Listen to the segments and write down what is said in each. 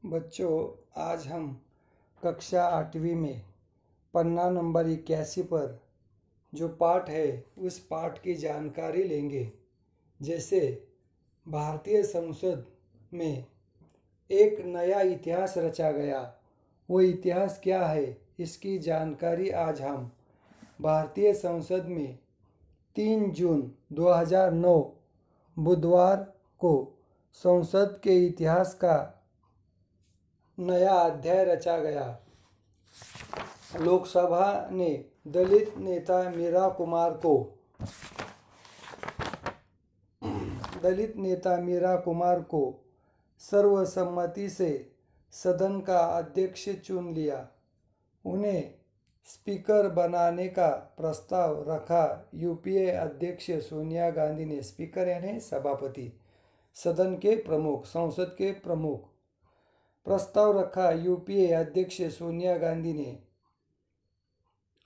बच्चों, आज हम कक्षा 8वीं में पन्ना नंबर 81 पर जो पाठ है उस पाठ की जानकारी लेंगे। जैसे भारतीय संसद में एक नया इतिहास रचा गया, वो इतिहास क्या है इसकी जानकारी आज हम भारतीय संसद में 3 जून 2009 बुधवार को संसद के इतिहास का नया अध्याय रचा गया। लोकसभा ने दलित नेता मीरा कुमार को सर्वसम्मति से सदन का अध्यक्ष चुन लिया। उन्हें स्पीकर बनाने का प्रस्ताव रखा यूपीए अध्यक्ष सोनिया गांधी ने। स्पीकर यानी सभापति, सदन के प्रमुख, संसद के प्रमुख। प्रस्ताव रखा यूपीए अध्यक्ष सोनिया गांधी ने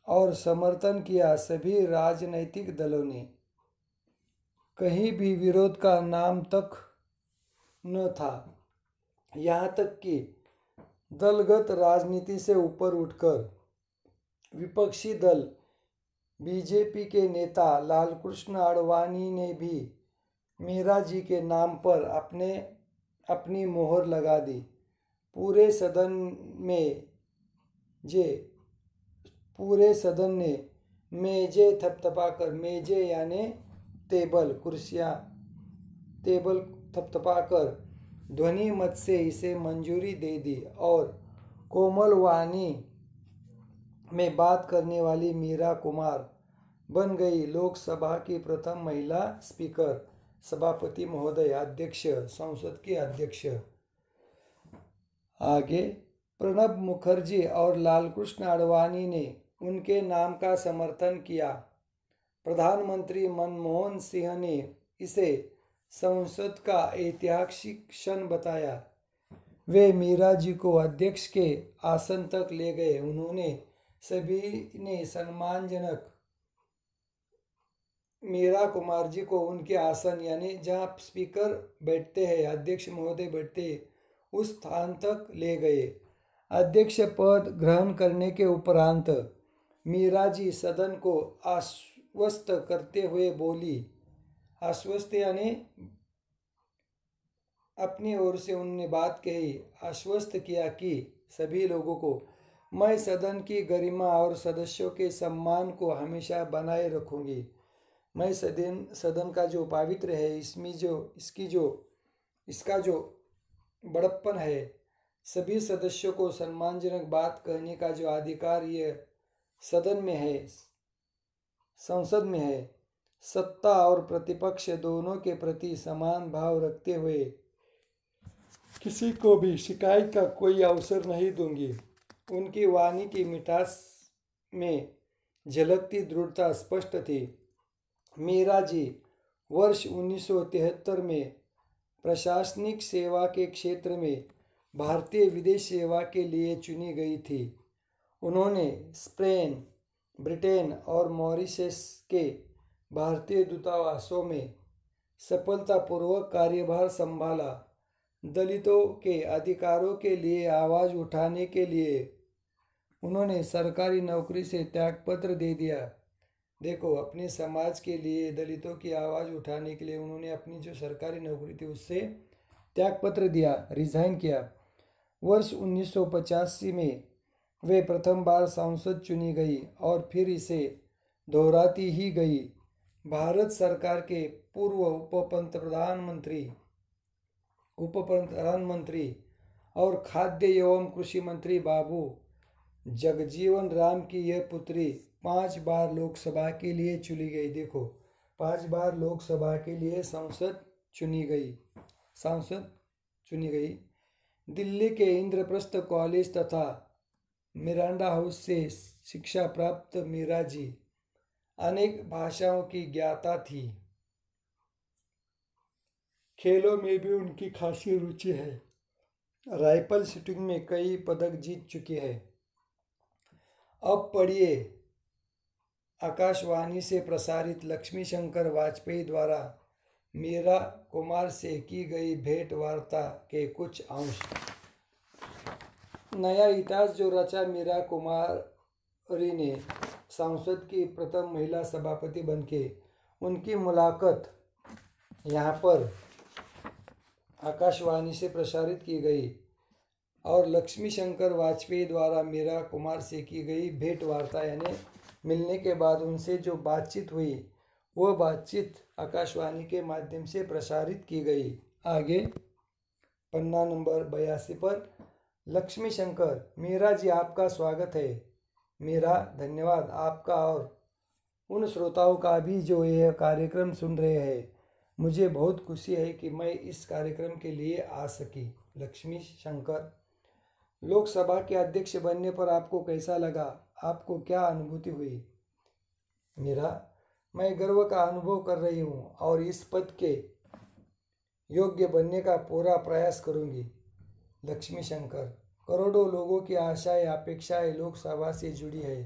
और समर्थन किया सभी राजनीतिक दलों ने। कहीं भी विरोध का नाम तक न था। यहाँ तक कि दलगत राजनीति से ऊपर उठकर विपक्षी दल बीजेपी के नेता लालकृष्ण आडवाणी ने भी मीरा जी के नाम पर अपनी मोहर लगा दी। पूरे सदन ने मेजे थपथपाकर, मेजे यानी टेबल, कुर्सियाँ, टेबल थपथपाकर ध्वनि मत से इसे मंजूरी दे दी और कोमल वाणी में बात करने वाली मीरा कुमार बन गई लोकसभा की प्रथम महिला स्पीकर। सभापति महोदय, अध्यक्ष, संसद के अध्यक्ष। आगे प्रणब मुखर्जी और लालकृष्ण आडवाणी ने उनके नाम का समर्थन किया। प्रधानमंत्री मनमोहन सिंह ने इसे संसद का ऐतिहासिक क्षण बताया। वे मीरा जी को अध्यक्ष के आसन तक ले गए। उन्होंने सभी ने सम्मानजनक मीरा कुमार जी को उनके आसन यानी जहाँ स्पीकर बैठते हैं, अध्यक्ष महोदय बैठते हैं, उस स्थान तक ले गए। अध्यक्ष पद ग्रहण करने के उपरांत मीरा जी सदन को आश्वस्त करते हुए बोली। आश्वस्त यानी अपनी ओर से उन्होंने बात कही, आश्वस्त किया कि सभी लोगों को मैं सदन की गरिमा और सदस्यों के सम्मान को हमेशा बनाए रखूंगी। मैं सदन का जो पवित्र है, इसका जो बड़प्पन है, सभी सदस्यों को सम्मानजनक बात कहने का जो अधिकार ये सदन में है, संसद में है, सत्ता और प्रतिपक्ष दोनों के प्रति समान भाव रखते हुए किसी को भी शिकायत का कोई अवसर नहीं दूंगी। उनकी वाणी की मिठास में झलकती दृढ़ता स्पष्ट थी। मीरा जी वर्ष 1973 में प्रशासनिक सेवा के क्षेत्र में भारतीय विदेश सेवा के लिए चुनी गई थी। उन्होंने स्पेन, ब्रिटेन और मॉरिशस के भारतीय दूतावासों में सफलतापूर्वक कार्यभार संभाला। दलितों के अधिकारों के लिए आवाज़ उठाने के लिए उन्होंने सरकारी नौकरी से त्यागपत्र दे दिया। देखो, अपने समाज के लिए दलितों की आवाज़ उठाने के लिए उन्होंने अपनी जो सरकारी नौकरी थी उससे त्यागपत्र दिया, रिजाइन किया। वर्ष 1985 में वे प्रथम बार सांसद चुनी गई और फिर इसे दोहराती ही गई। भारत सरकार के पूर्व उप प्रधानमंत्री और खाद्य एवं कृषि मंत्री बाबू जगजीवन राम की यह पुत्री 5 बार लोकसभा के लिए चुनी गई। देखो, 5 बार लोकसभा के लिए सांसद चुनी गई। दिल्ली के इंद्रप्रस्थ कॉलेज तथा मिरांडा हाउस से शिक्षा प्राप्त मीरा जी अनेक भाषाओं की ज्ञाता थी। खेलों में भी उनकी खासी रुचि है। राइफल शूटिंग में कई पदक जीत चुकी है। अब पढ़िए आकाशवाणी से प्रसारित लक्ष्मी शंकर वाजपेयी द्वारा मीरा कुमार से की गई भेंट वार्ता के कुछ अंश। नया इतिहास जो रचा मीरा कुमारी ने संसद की प्रथम महिला सभापति बनके, उनकी मुलाकात यहाँ पर आकाशवाणी से प्रसारित की गई और लक्ष्मी शंकर वाजपेयी द्वारा मीरा कुमार से की गई भेंट वार्ता यानी मिलने के बाद उनसे जो बातचीत हुई वो बातचीत आकाशवाणी के माध्यम से प्रसारित की गई। आगे पन्ना नंबर 82 पर लक्ष्मी शंकर, मीरा जी आपका स्वागत है। मीरा, धन्यवाद आपका और उन श्रोताओं का भी जो यह कार्यक्रम सुन रहे हैं। मुझे बहुत खुशी है कि मैं इस कार्यक्रम के लिए आ सकी। लक्ष्मी शंकर, लोकसभा के अध्यक्ष बनने पर आपको कैसा लगा? आपको क्या अनुभूति हुई? मीरा, मैं गर्व का अनुभव कर रही हूँ और इस पद के योग्य बनने का पूरा प्रयास करूँगी। लक्ष्मी शंकर, करोड़ों लोगों की आशाएं अपेक्षाएं लोकसभा से जुड़ी है।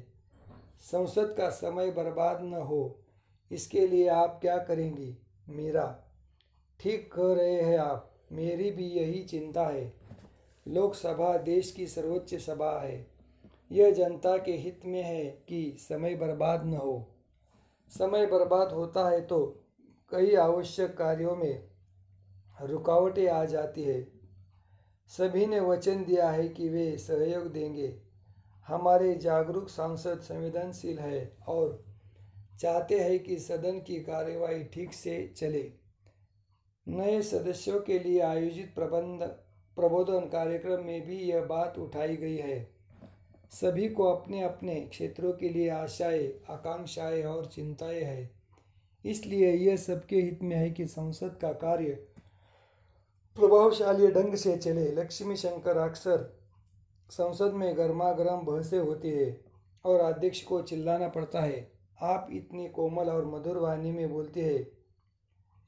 संसद का समय बर्बाद न हो, इसके लिए आप क्या करेंगी? मीरा, ठीक कह रहे हैं आप, मेरी भी यही चिंता है। लोकसभा देश की सर्वोच्च सभा है। यह जनता के हित में है कि समय बर्बाद न हो। समय बर्बाद होता है तो कई आवश्यक कार्यों में रुकावटें आ जाती है। सभी ने वचन दिया है कि वे सहयोग देंगे। हमारे जागरूक सांसद संवेदनशील है और चाहते हैं कि सदन की कार्यवाही ठीक से चले। नए सदस्यों के लिए आयोजित प्रबोधन कार्यक्रम में भी यह बात उठाई गई है। सभी को अपने अपने क्षेत्रों के लिए आशाएं, आकांक्षाएं और चिंताएं हैं। इसलिए यह सबके हित में है कि संसद का कार्य प्रभावशाली ढंग से चले। लक्ष्मी शंकर, अक्सर संसद में गर्मा गर्म बहसें होती है और अध्यक्ष को चिल्लाना पड़ता है। आप इतनी कोमल और मधुर वाणी में बोलती है,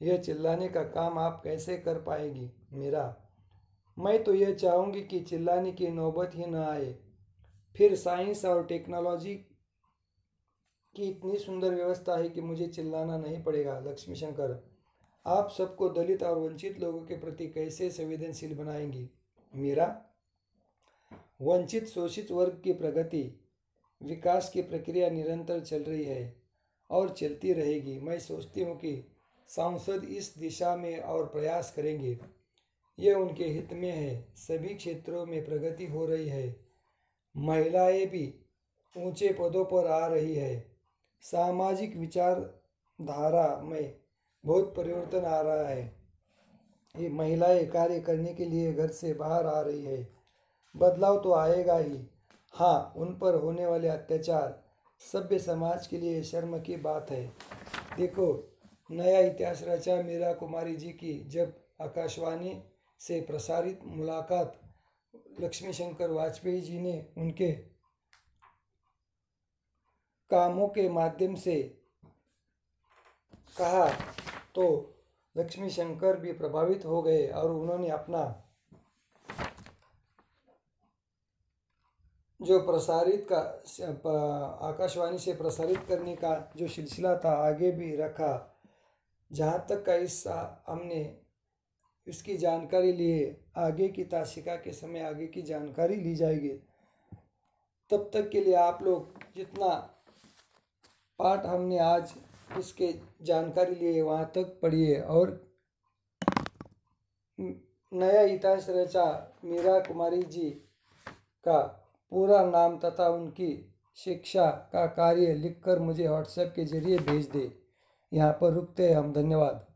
यह चिल्लाने का काम आप कैसे कर पाएगी? मीरा, मैं तो यह चाहूँगी कि चिल्लाने की नौबत ही न आए। फिर साइंस और टेक्नोलॉजी की इतनी सुंदर व्यवस्था है कि मुझे चिल्लाना नहीं पड़ेगा। लक्ष्मी शंकर, आप सबको दलित और वंचित लोगों के प्रति कैसे संवेदनशील बनाएंगी? मीरा, वंचित शोषित वर्ग की प्रगति, विकास की प्रक्रिया निरंतर चल रही है और चलती रहेगी। मैं सोचती हूँ कि सांसद इस दिशा में और प्रयास करेंगे। यह उनके हित में है। सभी क्षेत्रों में प्रगति हो रही है। महिलाएं भी ऊंचे पदों पर आ रही है। सामाजिक विचारधारा में बहुत परिवर्तन आ रहा है। ये महिलाएं कार्य करने के लिए घर से बाहर आ रही है। बदलाव तो आएगा ही। हाँ, उन पर होने वाले अत्याचार सभ्य समाज के लिए शर्म की बात है। देखो, नया इतिहास रचा मीरा कुमारी जी की जब आकाशवाणी से प्रसारित मुलाकात लक्ष्मी शंकर वाजपेयी जी ने उनके कामों के माध्यम से कहा तो लक्ष्मी शंकर भी प्रभावित हो गए और उन्होंने अपना जो प्रसारित का आकाशवाणी से प्रसारित करने का जो सिलसिला था आगे भी रखा। जहाँ तक का हमने इसकी जानकारी लिए, आगे की तासिका के समय आगे की जानकारी ली जाएगी। तब तक के लिए आप लोग जितना पाठ हमने आज इसके जानकारी लिए वहाँ तक पढ़िए और नया इतिहास रचा मीरा कुमारी जी का पूरा नाम तथा उनकी शिक्षा का कार्य लिखकर मुझे व्हाट्सएप के जरिए भेज दे। यहाँ पर रुकते हैं हम। धन्यवाद।